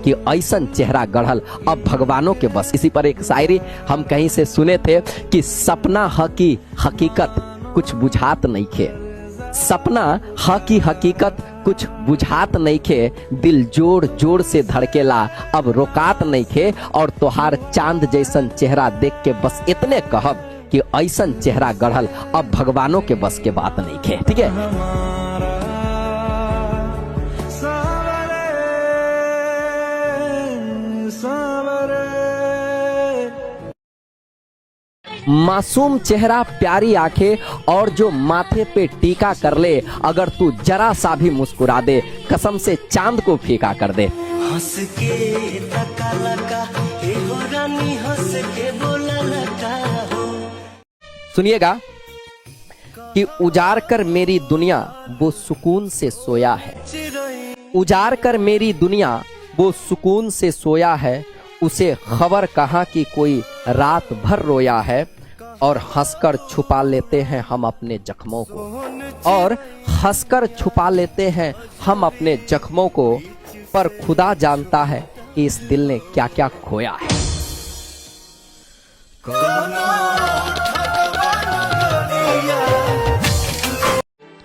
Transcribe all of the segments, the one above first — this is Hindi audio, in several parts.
कि ऐसन चेहरा गढ़ल अब भगवानों के बस। इसी पर एक शायरी हम कहीं से सुने थे कि सपना ह की हकीकत कुछ बुझात नहीं खे, सपना ह की हकीकत कुछ बुझात नहीं खे, दिल जोड़ जोड़ से धड़केला अब रोकात नहीं खे, और तोहार चांद जैसन चेहरा देख के बस इतने कहब कि ऐसन चेहरा गढ़ल अब भगवानों के बस के बात नहीं खे। ठीक है। मासूम चेहरा, प्यारी आंखें और जो माथे पे टीका कर ले, अगर तू जरा सा भी मुस्कुरा दे कसम से चांद को फीका कर दे। हंस के तका लका, हे हो रानी हंस के बोला लका हो। सुनिएगा कि उजाड़ कर मेरी दुनिया वो सुकून से सोया है, उजाड़ कर मेरी दुनिया वो सुकून से सोया है, उसे खबर कहाँ कि कोई रात भर रोया है, और हंसकर छुपा लेते हैं हम अपने जख्मों को, और हंसकर छुपा लेते हैं हम अपने जख्मों को, पर खुदा जानता है कि इस दिल ने क्या क्या खोया है।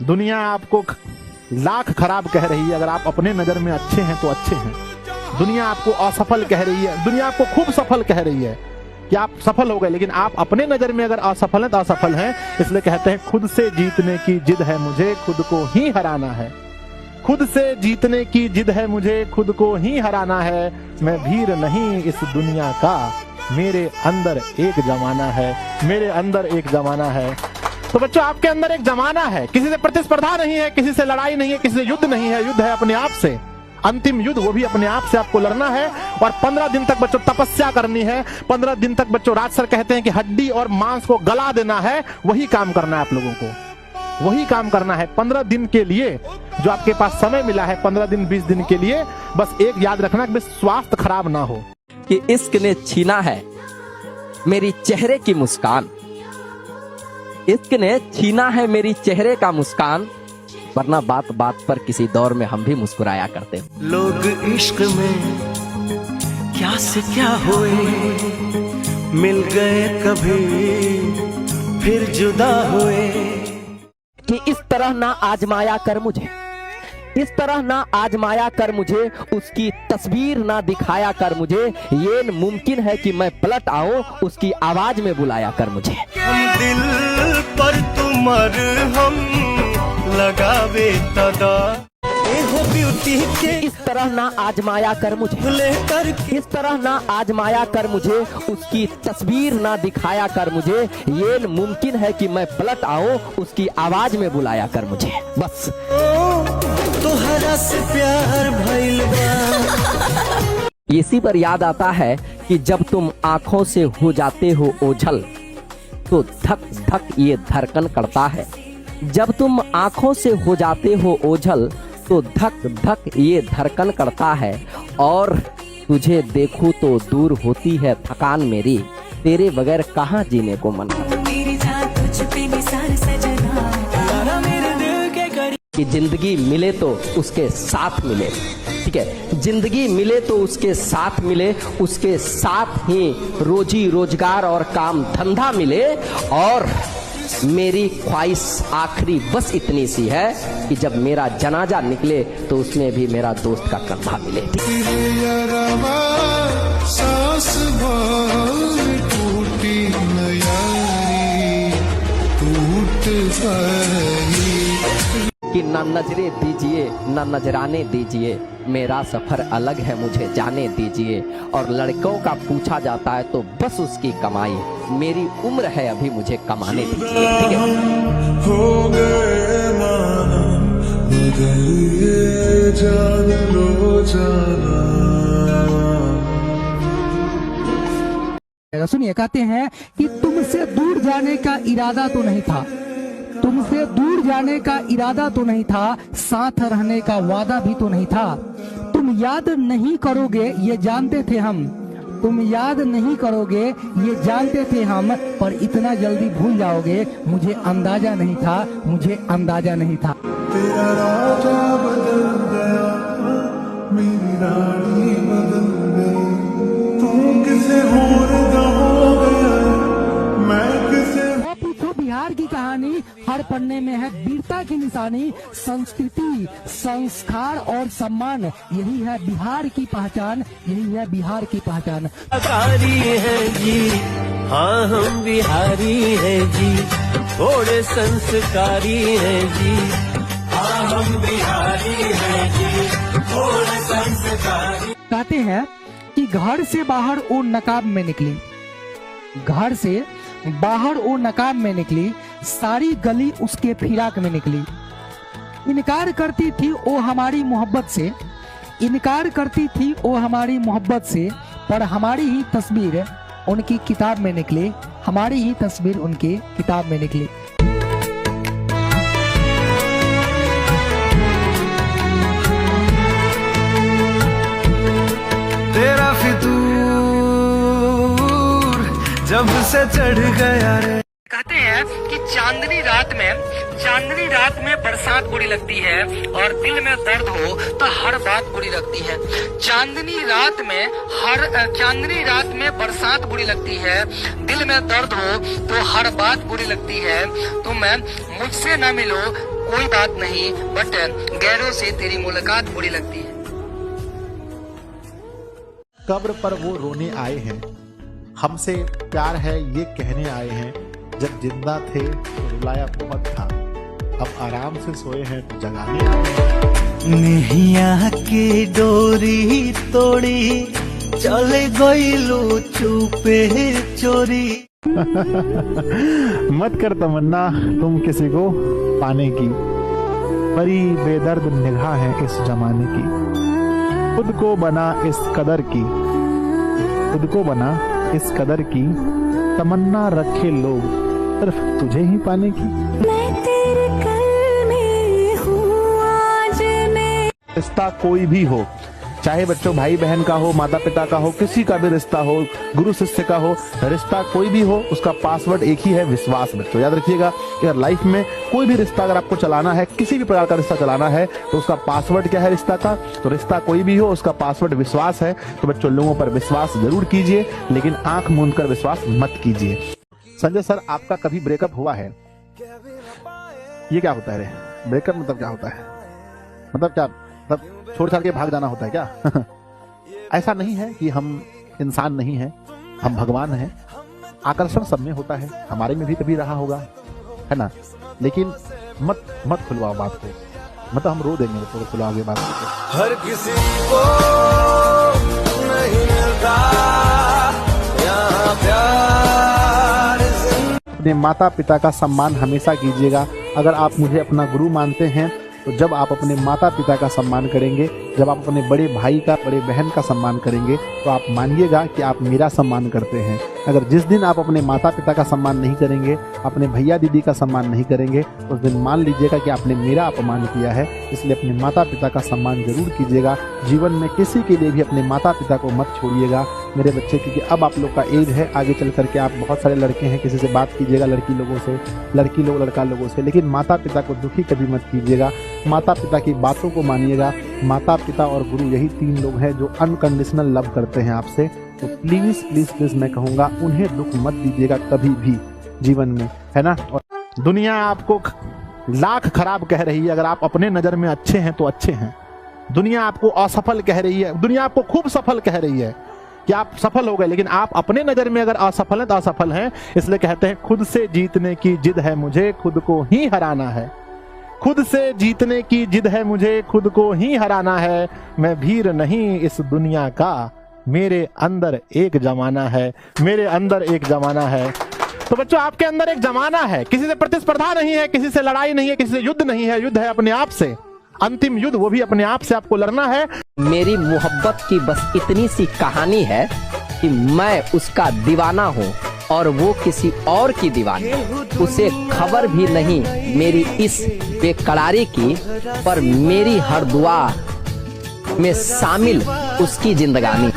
दुनिया आपको लाख खराब कह रही है, अगर आप अपने नजर में अच्छे हैं तो अच्छे हैं। दुनिया आपको असफल कह रही है, दुनिया आपको खूब सफल कह रही है कि आप सफल हो गए, लेकिन आप अपने नजर में अगर असफल हैं तो असफल हैं। इसलिए कहते हैं खुद से जीतने की जिद है मुझे, खुद को ही हराना है। खुद से जीतने की जिद है मुझे, खुद को ही हराना है। मैं भीड़ नहीं इस दुनिया का, मेरे अंदर एक जमाना है, मेरे अंदर एक जमाना है। तो बच्चों आपके अंदर एक जमाना है, किसी से प्रतिस्पर्धा नहीं है, किसी से लड़ाई नहीं है, किसी से युद्ध नहीं है, युद्ध है अपने आप से। अंतिम युद्ध वो भी अपने आप से आपको लड़ना है। और 15 दिन तक बच्चों तपस्या करनी है। 15 दिन तक बच्चों राज सर कहते हैं कि हड्डी और मांस को गला देना है, वही काम करना है आप लोगों को, वही काम करना है 15 दिन के लिए जो आपके पास समय मिला है। 15 दिन 20 दिन के लिए बस एक याद रखना कि स्वास्थ्य खराब ना हो। कि इश्क ने छीना है मेरी चेहरे की मुस्कान, इश्क ने छीना है मेरी चेहरे का मुस्कान, वरना बात बात पर किसी दौर में हम भी मुस्कुराया करते। लोग इश्क में क्या से क्या हुए, मिल गए कभी फिर जुदा हुए। कि इस तरह ना आजमाया कर मुझे, इस तरह ना आजमाया कर मुझे, उसकी तस्वीर ना दिखाया कर मुझे, ये मुमकिन है कि मैं पलट आऊं, उसकी आवाज में बुलाया कर मुझे। हम दिल पर तुमर हम लगावे तदा, हो ब्यूटी के इस तरह ना आजमाया कर मुझे, इस तरह ना आजमाया कर मुझे, उसकी तस्वीर ना दिखाया कर मुझे, ये मुमकिन है कि मैं पलट आऊं, उसकी आवाज में बुलाया कर मुझे। बस तोहरा से प्यार भइल बा। इसी पर याद आता है कि जब तुम आंखों से हो जाते हो ओझल तो धक धक ये धड़कन करता है, जब तुम आंखों से हो जाते हो ओझल तो धक धक ये धड़कन करता है, और तुझे देखूं तो दूर होती है थकान मेरी, तेरे बगैर कहाँ जीने को मन करता। कि जिंदगी मिले तो उसके साथ मिले, ठीक है, जिंदगी मिले तो उसके साथ मिले, उसके साथ ही रोजी रोजगार और काम धंधा मिले, और मेरी ख्वाहिश आखिरी बस इतनी सी है कि जब मेरा जनाजा निकले तो उसमें भी मेरा दोस्त का कंधा मिले। कि ना नजरे दीजिए ना नजराने दीजिए, मेरा सफर अलग है मुझे जाने दीजिए, और लड़कों का पूछा जाता है तो बस उसकी कमाई, मेरी उम्र है अभी मुझे कमाने दीजिए। ठीक है, हो गए माना मगर ये जान लो जाना। सुनिए, कहते हैं कि तुमसे दूर जाने का इरादा तो नहीं था, तुमसे दूर जाने का इरादा तो नहीं था, साथ रहने का वादा भी तो नहीं था। तुम याद नहीं करोगे ये जानते थे हम, तुम याद नहीं करोगे ये जानते थे हम, पर इतना जल्दी भूल जाओगे मुझे अंदाजा नहीं था, मुझे अंदाजा नहीं था। तेरा राजा बदल गया, मेरी रानी बदल बनने में है वीरता की निशानी। संस्कृति, संस्कार और सम्मान, यही है बिहार की पहचान, यही है बिहार की पहचान। बिहारी है जी, हाँ हम बिहारी है जी, थोड़े संस्कारी है जी, हाँ हम बिहारी है जी, थोड़े संस्कारी। कहते हैं कि घर से बाहर वो नकाब में निकली, घर से बाहर वो नकाब में निकली, सारी गली उसके फिराक में निकली। इनकार करती थी वो हमारी मोहब्बत से, इनकार करती थी वो हमारी मोहब्बत से, पर हमारी ही तस्वीर उनकी किताब में निकली, हमारी ही तस्वीर उनकी किताब में निकली। तेरा फितूर जब से चढ़ गया रे। कहते हैं कि चांदनी रात में बरसात बुरी लगती है और दिल में दर्द हो तो हर बात बुरी लगती है। चांदनी रात में बरसात बुरी लगती है, दिल में दर्द हो तो हर बात बुरी लगती है। तुम मुझसे न मिलो कोई बात नहीं, बट गैरों से तेरी मुलाकात बुरी लगती है। कब्र पर वो रोने आए हैं, हमसे प्यार है ये कहने आए हैं। जब जिंदा थे तो रुलाया बहुत था, अब आराम से सोए हैं तो जगाने आए हैं। निहिया की डोरी तोड़ी चले गईलू चुपे चोरी। मत कर तमन्ना तुम किसी को पाने की, बड़ी बेदर्द निगाह है इस जमाने की। खुद को बना इस कदर की, खुद को बना इस कदर की, तमन्ना रखे लोग सिर्फ तुझे ही पाने की। मैं तेरे कल में हूँ आज मैं। रिश्ता कोई भी हो, चाहे बच्चों भाई बहन का हो, माता पिता का हो, किसी का भी रिश्ता हो, गुरु शिष्य का हो, रिश्ता कोई भी हो, उसका पासवर्ड एक ही है, विश्वास। बच्चों याद रखिएगा, अगर लाइफ में कोई भी रिश्ता अगर आपको चलाना है, किसी भी प्रकार का रिश्ता चलाना है, तो उसका पासवर्ड क्या है रिश्ता का? तो रिश्ता कोई भी हो, उसका पासवर्ड विश्वास है। तो बच्चों लोगों पर विश्वास जरूर कीजिए, लेकिन आंख मूंद कर विश्वास मत कीजिए। संजय सर, आपका कभी ब्रेकअप हुआ है? ये क्या होता है रे? ब्रेकअप मतलब क्या होता है? मतलब क्या, मतलब छोड़ छाड़ के भाग जाना होता है क्या? ऐसा नहीं है कि हम इंसान नहीं हैं, हम भगवान हैं। आकर्षण सब में होता है, हमारे में भी कभी रहा होगा, है ना? लेकिन मत खुलवाओ बात को, मतलब हम रो देंगे तो खुलवाओगे बात को। हर किसी को नहीं मिलता यहाँ प्यार। अपने माता पिता का सम्मान हमेशा कीजिएगा। अगर आप मुझे अपना गुरु मानते हैं, तो जब आप अपने माता पिता का सम्मान करेंगे, जब आप अपने बड़े भाई का, बड़े बहन का सम्मान करेंगे, तो आप मानिएगा कि आप मेरा सम्मान करते हैं। अगर जिस दिन आप अपने माता पिता का सम्मान नहीं करेंगे, अपने भैया दीदी का सम्मान नहीं करेंगे, उस दिन मान लीजिएगा कि आपने मेरा अपमान किया है। इसलिए अपने माता पिता का सम्मान जरूर कीजिएगा। जीवन में किसी के लिए भी अपने माता पिता को मत छोड़िएगा मेरे बच्चे, क्योंकि अब आप लोग का एज है, आगे चल करके आप बहुत सारे लड़के हैं, किसी से बात कीजिएगा, लड़की लोगों से, लड़की लोग लड़का लोगों से, लेकिन माता पिता को दुखी कभी मत कीजिएगा। माता पिता की बातों को मानिएगा। माता पिता और गुरु यही तीन लोग हैं जो अनकंडीशनल लव करते हैं आपसे। तो प्लीज प्लीज प्लीज मैं कहूंगा, उन्हें दुख मत दीजिएगा कभी भी जीवन में, है ना? और दुनिया आपको लाख खराब कह रही है, अगर आप अपने नजर में अच्छे हैं तो अच्छे हैं। दुनिया आपको असफल कह रही है, दुनिया आपको खूब सफल कह रही है कि आप सफल हो गए, लेकिन आप अपने नजर में अगर असफल हैं तो असफल हैं। इसलिए कहते हैं, खुद से जीतने की जिद है मुझे, खुद को ही हराना है। खुद से जीतने की जिद है मुझे, खुद को ही हराना है। मैं भीर नहीं इस दुनिया का, मेरे अंदर एक जमाना है, मेरे अंदर एक जमाना है। तो बच्चों, आपके अंदर एक जमाना है, किसी से प्रतिस्पर्धा नहीं है, किसी से लड़ाई नहीं है, किसी से युद्ध नहीं है। युद्ध है अपने आप से, अंतिम युद्ध, वो भी अपने आप से आपको लड़ना है। मेरी मोहब्बत की बस इतनी सी कहानी है कि मैं उसका दीवाना हूँ और वो किसी और की दीवानी। उसे खबर भी नहीं मेरी इस बेकरारी की, पर मेरी हर दुआ में शामिल उसकी जिंदगानी।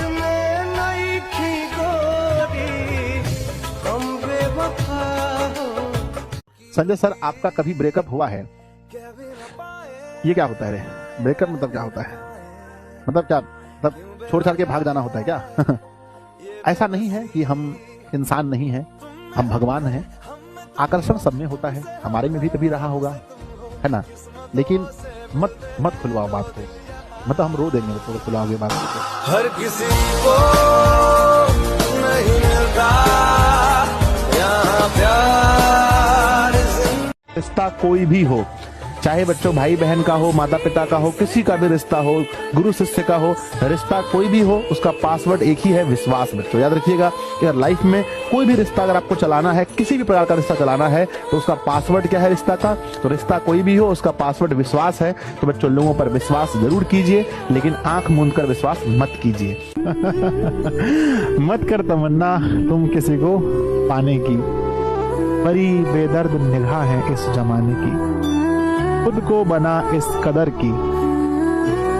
संजय सर, आपका कभी ब्रेकअप हुआ है? ये क्या होता है रे? ब्रेकअप मतलब क्या होता है? मतलब क्या, मतलब छोड़ छाड़ के भाग जाना होता है क्या? ऐसा नहीं है कि हम इंसान नहीं हैं, हम भगवान हैं। आकर्षण सब में होता है, हमारे में भी कभी रहा होगा, है ना। लेकिन मत खुलवाओ बात को, मतलब हम रो देंगे तो खुलवाओगे बात को। हर किसी को नहीं मिलता यहाँ प्यार। रिश्ता कोई भी हो, चाहे बच्चों भाई बहन का हो, माता पिता का हो, किसी का भी रिश्ता हो, गुरु शिष्य का हो, रिश्ता कोई भी हो, उसका पासवर्ड एक ही है, विश्वास। बच्चों याद रखिएगा कि अगर लाइफ में कोई भी रिश्ता अगर आपको चलाना है, किसी भी प्रकार का रिश्ता चलाना है, तो उसका पासवर्ड क्या है रिश्ता का? तो रिश्ता कोई भी हो, उसका पासवर्ड विश्वास है। तो बच्चों लोगों पर विश्वास जरूर कीजिए, लेकिन आंख मूंद कर विश्वास मत कीजिए। मत कर तमन्ना तुम किसी को पाने की, बड़ी बेदर्द निगाह है इस जमाने की। खुद को बना इस कदर की,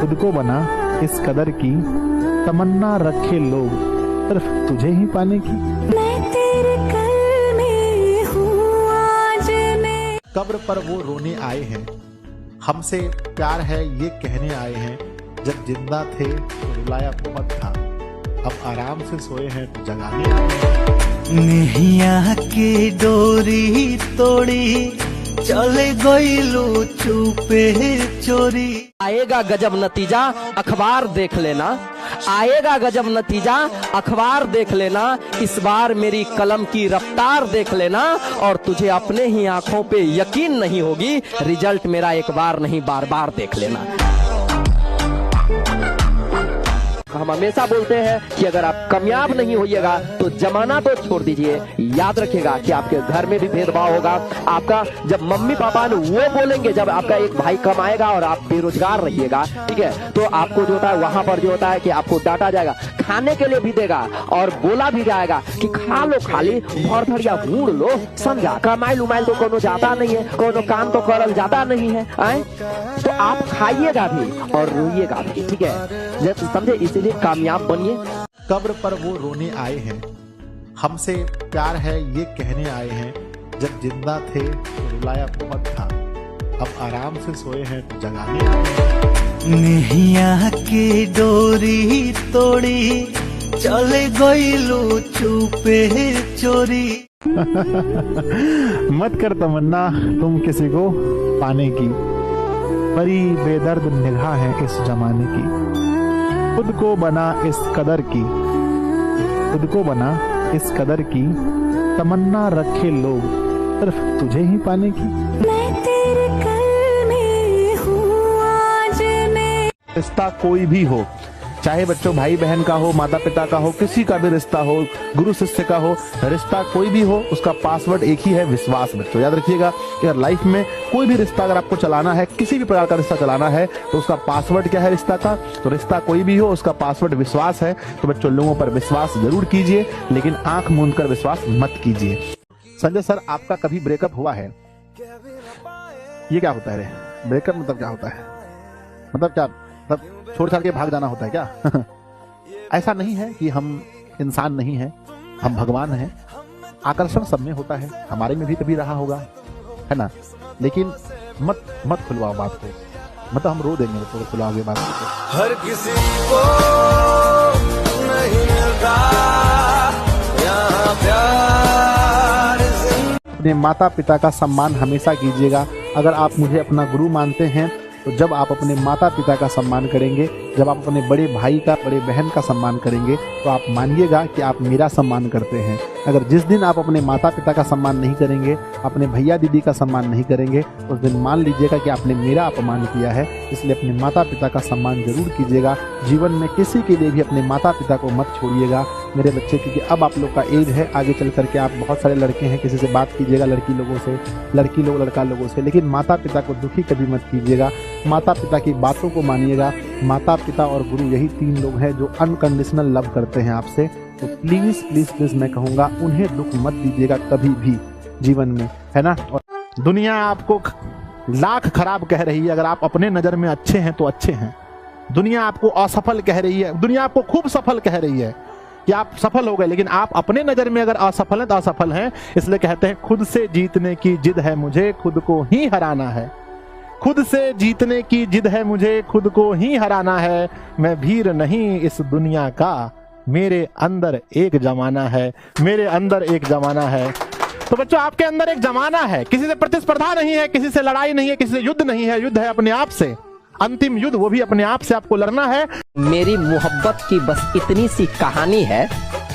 खुद को बना इस कदर की, तमन्ना रखे लोग सिर्फ तुझे ही पाने की। मैं तेरे कल में हूँ आज मैं। कब्र पर वो रोने आए हैं, हमसे प्यार है ये कहने आए हैं। जब जिंदा थे तो रुलाया बहुत था, अब आराम से सोए हैं तो जगाने आए हैं। नैया की डोरी तोड़ी चले गईलू चुपे चोरी। आएगा गजब नतीजा, अखबार देख लेना। आएगा गजब नतीजा, अखबार देख लेना। इस बार मेरी कलम की रफ्तार देख लेना, और तुझे अपने ही आंखों पे यकीन नहीं होगी। रिजल्ट मेरा एक बार नहीं बार बार देख लेना। हम हमेशा बोलते हैं कि अगर आप कामयाब नहीं होइएगा तो जमाना तो छोड़ दीजिए, याद रखिएगा कि आपके घर में भी भेदभाव होगा। आपका जब मम्मी पापा ने वो बोलेंगे, जब आपका एक भाई कमाएगा और आप बेरोजगार रहिएगा, ठीक है, तो आपको जो होता है वहां पर जो होता है कि आपको डांटा जाएगा, खाने के लिए भी देगा और बोला भी जाएगा कि खा लो, खाली भर भरिया भूड़ लो, समझा। कमाइल उमाइल तो कोनो जाता नहीं है, कोनो काम तो करल जाता नहीं है, तो आप खाइएगा भी और रोइएगा भी, ठीक है, समझे। इसीलिए कामयाब बनिए। कब्र पर वो रोने आए हैं, हमसे प्यार है ये कहने आए हैं। जब जिंदा थे तो रुलाया बहुत था, अब आराम से सोए हैं तो जगाने आए हैं। नैया की डोरी तोड़ी चले गईलू चुपे चोरी। मत कर तमन्ना तुम किसी को पाने की, बड़ी बेदर्द निगाह है इस जमाने की। खुद को बना इस कदर की, खुद को बना इस कदर की, तमन्ना रखे लोग सिर्फ तुझे ही पाने की। मैं तेरे कल में हूँ आज मैं। रिश्ता कोई भी हो, चाहे बच्चों भाई बहन का हो, माता पिता का हो, किसी का भी रिश्ता हो, गुरु शिष्य का हो, रिश्ता कोई भी हो, उसका पासवर्ड एक ही है, विश्वास। बच्चों याद रखिएगा कि अगर लाइफ में कोई भी रिश्ता अगर आपको चलाना है, किसी भी प्रकार का रिश्ता चलाना है, तो उसका पासवर्ड क्या है रिश्ता का? तो रिश्ता कोई भी हो, उसका पासवर्ड विश्वास है। तो बच्चों लोगों पर विश्वास जरूर कीजिए, लेकिन आंख मूंद कर विश्वास मत कीजिए। संजय सर, आपका कभी ब्रेकअप हुआ है? ये क्या होता है रे? ब्रेकअप मतलब क्या होता है? मतलब क्या, मतलब छोड़ छाड़ के भाग जाना होता है क्या? ऐसा नहीं है कि हम इंसान नहीं हैं, हम भगवान हैं। आकर्षण सब में होता है, हमारे में भी कभी रहा होगा, है ना। लेकिन मत खुलवाओ बात को, मतलब हम रो देंगे तो खुलवाओगे बात को। हर किसी को नहीं मिलता यहाँ प्यार। अपने माता पिता का सम्मान हमेशा कीजिएगा। अगर आप मुझे अपना गुरु मानते हैं, तो जब आप अपने माता पिता का सम्मान करेंगे, जब आप अपने बड़े भाई का, बड़े बहन का सम्मान करेंगे, तो आप मानिएगा कि आप मेरा सम्मान करते हैं। अगर जिस दिन आप अपने माता पिता का सम्मान नहीं करेंगे, अपने भैया दीदी का सम्मान नहीं करेंगे, उस दिन मान लीजिएगा कि आपने मेरा अपमान किया है। इसलिए अपने माता पिता का सम्मान जरूर कीजिएगा। जीवन में किसी के लिए भी अपने माता पिता को मत छोड़िएगा मेरे बच्चे, क्योंकि अब आप लोग का एज है, आगे चल करके आप बहुत सारे लड़के हैं, किसी से बात कीजिएगा, लड़की लोगों से, लड़की लोग लड़का लोगों से, लेकिन माता पिता को दुखी कभी मत कीजिएगा। माता पिता की बातों को मानिएगा। माता पिता और गुरु यही तीन लोग हैं जो अनकंडीशनल लव करते हैं आपसे। तो प्लीज प्लीज प्लीज मैं कहूँगा, उन्हें दुख मत दीजिएगा कभी भी जीवन में, है ना। और दुनिया आपको लाख खराब कह रही है, अगर आप अपने नजर में अच्छे हैं तो अच्छे हैं। दुनिया आपको असफल कह रही है, दुनिया आपको खूब सफल कह रही है कि आप सफल हो गए, लेकिन आप अपने नजर में अगर असफल हैं तो असफल हैं। इसलिए कहते हैं खुद से जीतने की जिद है मुझे, खुद को ही हराना है। खुद से जीतने की जिद है मुझे, खुद को ही हराना है। मैं भीर नहीं इस दुनिया का, मेरे अंदर एक जमाना है, मेरे अंदर एक जमाना है। तो बच्चों आपके अंदर एक जमाना है, किसी से प्रतिस्पर्धा नहीं है, किसी से लड़ाई नहीं है, किसी से युद्ध नहीं है, युद्ध है अपने आप से, अंतिम युद्ध वो भी अपने आप से आपको लड़ना है। मेरी मोहब्बत की बस इतनी सी कहानी है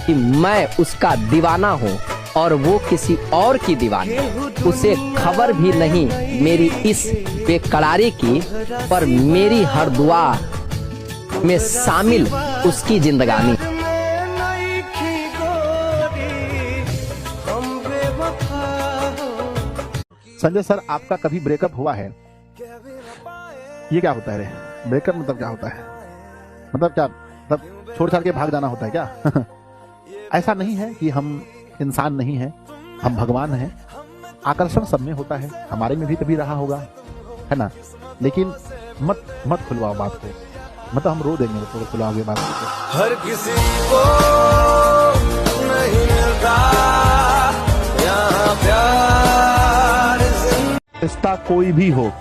कि मैं उसका दीवाना हूँ और वो किसी और की दीवानी। उसे खबर भी नहीं मेरी इस बेकरारी की, पर मेरी हर दुआ में शामिल उसकी जिंदगानी। संजय सर, आपका कभी ब्रेकअप हुआ है? ये क्या होता है रे? ब्रेकअप मतलब क्या होता है? मतलब क्या, मतलब छोड़ छाड़ के भाग जाना होता है क्या? ऐसा नहीं है कि हम इंसान नहीं हैं, हम भगवान हैं। आकर्षण सब में होता है, हमारे में भी कभी रहा होगा, है ना? लेकिन मत खुलवाओ बात को, मतलब हम रो देंगे तो खुलवाओगे बात को। हर किसी को नहीं मिलता यहाँ प्यार। रिश्ता कोई भी हो,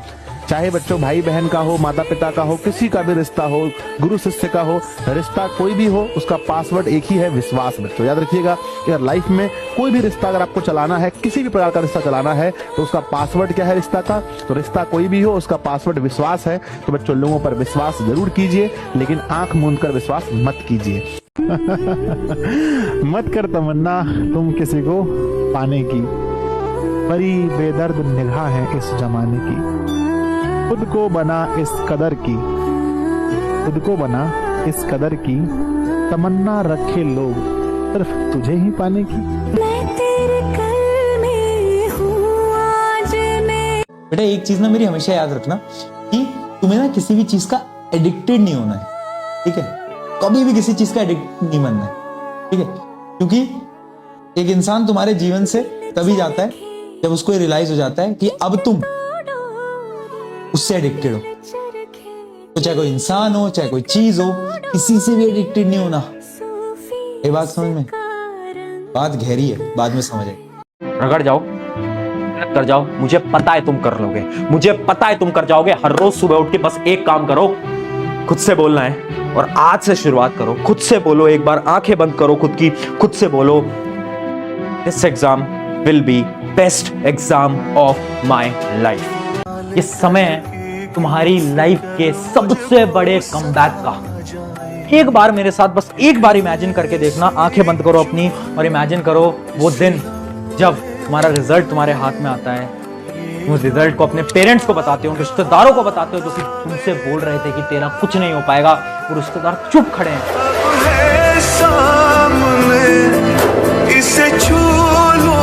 चाहे बच्चों भाई बहन का हो, माता पिता का हो, किसी का भी रिश्ता हो, गुरु शिष्य का हो, रिश्ता कोई भी हो, उसका पासवर्ड एक ही है, विश्वास। बच्चों याद रखिएगा कि अगर लाइफ में कोई भी रिश्ता अगर आपको चलाना है, किसी भी प्रकार का रिश्ता चलाना है, तो उसका पासवर्ड क्या है रिश्ता का? तो रिश्ता कोई भी हो, उसका पासवर्ड विश्वास है। तो बच्चों लोगों पर विश्वास जरूर कीजिए, लेकिन आंख मूंद कर विश्वास मत कीजिए। मत कर तमन्ना तुम किसी को पाने की, बड़ी बेदर्द निगाह है इस जमाने की। खुद को बना इस कदर की, खुद को बना इस कदर की, तमन्ना रखे लोग सिर्फ तुझे ही पाने की। मैं तेरे कल में हूँ आज मैं। बेटा एक चीज ना मेरी हमेशा याद रखना कि तुम्हें ना किसी भी चीज का एडिक्टेड नहीं होना है, ठीक है? कभी भी किसी चीज का एडिक्ट नहीं बनना है, ठीक है? क्योंकि एक इंसान तुम्हारे जीवन से तभी जाता है जब उसको ये रियलाइज हो जाता है कि अब तुम उससे एडिक्टेड हो। तो चाहे कोई इंसान हो, चाहे कोई चीज हो, किसी से भी एडिक्टेड नहीं होना। ये बात समझ में? बात गहरी है, बाद में समझ आएगी। रगड़ जाओ, कर जाओ, मुझे पता है तुम कर लोगे, मुझे पता है तुम कर जाओगे। हर रोज सुबह उठ के बस एक काम करो, खुद से बोलना है, और आज से शुरुआत करो। खुद से बोलो, एक बार आंखें बंद करो खुद की, खुद से बोलो, this exam will be best exam of my life. ये समय है तुम्हारी लाइफ के सबसे बड़े कमबैक का। एक बार मेरे साथ बस एक बार इमेजिन करके देखना, आंखें बंद करो अपनी और इमेजिन करो वो दिन जब तुम्हारा रिजल्ट तुम्हारे हाथ में आता है। तुम उस रिजल्ट को अपने पेरेंट्स को बताते हो, रिश्तेदारों को बताते हो, जो कि तुमसे बोल रहे थे कि तेरा कुछ नहीं हो पाएगा, वो रिश्तेदार चुप खड़े हैं। इसे छू लो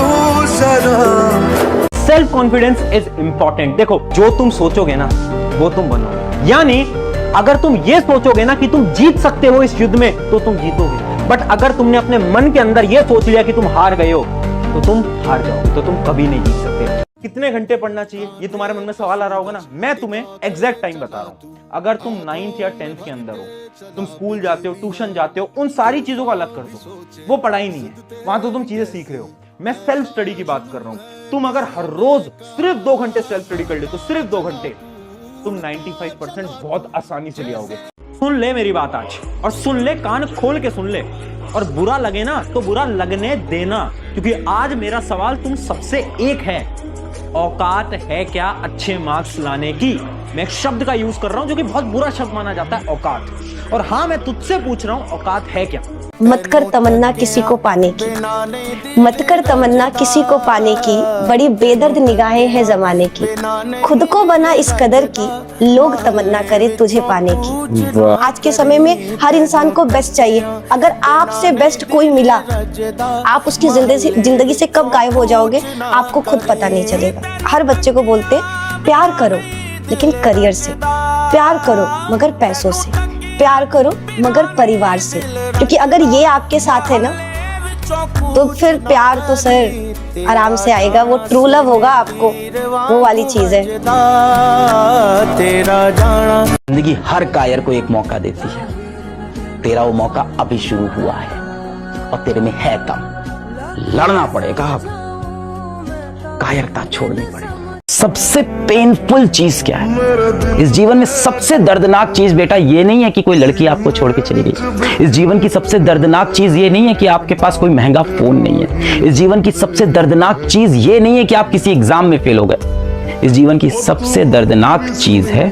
जरा। Self confidence is important. देखो, जो तुम सोचोगे ना वो तुम बनोगे। यानी अगर तुम ये सोचोगे ना कि तुम जीत सकते हो इस युद्ध में, तो तुम जीतोगे। बट अगर तुमने अपने मन के अंदर ये सोच लिया कि तुम हार गए हो, तो तुम हार जाओगे, तो तुम कभी नहीं जीत सकते। कितने घंटे पढ़ना चाहिए, ये तुम्हारे मन में सवाल आ रहा होगा ना। मैं तुम्हें एग्जैक्ट टाइम बता रहा हूं। अगर तुम 9th या 10th के अंदर हो, तुम स्कूल जाते हो, ट्यूशन जाते हो, उन सारी चीजों को अलग कर दो, वो पढ़ाई नहीं है, वहां तो तुम चीजें सीख रहे हो। मैं सेल्फ स्टडी की बात कर रहा हूं। तुम अगर हर रोज सिर्फ 2 घंटे सेल्फ स्टडी कर ले, तो सिर्फ 2 घंटे तुम 95% बहुत आसानी से ले आओगे। सुन ले मेरी बात आज, और सुन ले, कान खोल के सुन ले, और बुरा लगे ना तो बुरा लगने देना, क्योंकि आज मेरा सवाल तुम सबसे एक है, औकात है क्या अच्छे मार्क्स लाने की? मैं एक शब्द का यूज कर रहा हूं जो कि बहुत बुरा शब्द माना जाता है, औकात। और हाँ, मैं तुझसे पूछ रहा हूं, औकात है क्या? मत कर तमन्ना किसी को पाने की, मत कर तमन्ना किसी को पाने की, बड़ी बेदर्द निगाहें हैं जमाने की। खुद को बना इस कदर की, लोग तमन्ना करे तुझे पाने की। आज के समय में हर इंसान को बेस्ट चाहिए। अगर आपसे बेस्ट कोई मिला, आप उसकी जिंदगी से कब गायब हो जाओगे आपको खुद पता नहीं चलेगा। हर बच्चे को बोलते प्यार करो लेकिन करियर से, प्यार करो मगर पैसों से, प्यार करो मगर परिवार से। क्योंकि अगर ये आपके साथ है ना, तो फिर प्यार तो सर आराम से आएगा, वो ट्रू लव होगा आपको, वो वाली चीज है। जिंदगी हर कायर को एक मौका देती है, तेरा वो मौका अभी शुरू हुआ है और तेरे में है दम। लड़ना पड़ेगा, कायरता छोड़नी पड़ेगी। सबसे पेनफुल चीज क्या है? इस जीवन में सबसे दर्दनाक चीज बेटा ये नहीं है कि कोई लड़की आपको छोड़ के चली गई। इस जीवन की सबसे दर्दनाक चीज ये नहीं है कि आपके पास कोई महंगा फोन नहीं है। इस जीवन की सबसे दर्दनाक चीज ये नहीं है कि आप किसी एग्जाम में फेल हो गए। इस जीवन की सबसे दर्दनाक चीज है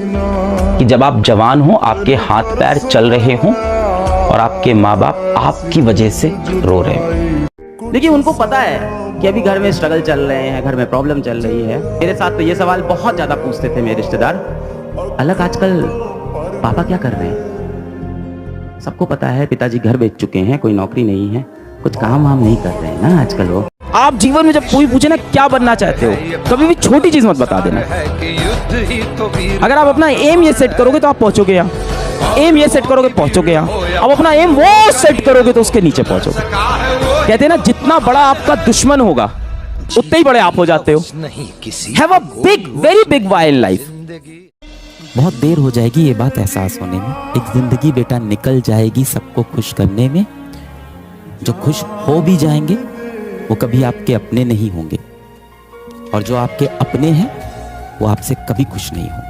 कि जब आप जवान हो, आपके हाथ पैर चल रहे हों और आपके माँ बाप आपकी वजह से रो रहे हो। देखिए, उनको पता है कि अभी घर में स्ट्रगल चल रहे हैं, घर में प्रॉब्लम चल रही है। मेरे साथ तो ये सवाल बहुत ज्यादा पूछते थे मेरे रिश्तेदार, अलग आजकल पापा क्या कर रहे हैं? सबको पता है पिताजी घर बेच चुके हैं, कोई नौकरी नहीं है, कुछ काम वाम नहीं कर रहे हैं ना आजकल वो। आप जीवन में जब कोई पूछे ना क्या बनना चाहते हो, कभी भी छोटी चीज मत बता देना। अगर आप अपना एम ये सेट करोगे तो आप पहुंचोगे यहाँ, एम ये सेट करोगे पहुंचोगे यहाँ। अब अपना एम वो सेट करोगे तो उसके नीचे पहुंचोगे। कहते हैं ना, जितना बड़ा आपका दुश्मन होगा उतने ही बड़े आप हो जाते हो। Have a big, very big why in life. बहुत देर हो जाएगी ये बात एहसास होने में। एक जिंदगी बेटा निकल जाएगी सबको खुश करने में। जो खुश हो भी जाएंगे वो कभी आपके अपने नहीं होंगे, और जो आपके अपने हैं वो आपसे कभी खुश नहीं होंगे।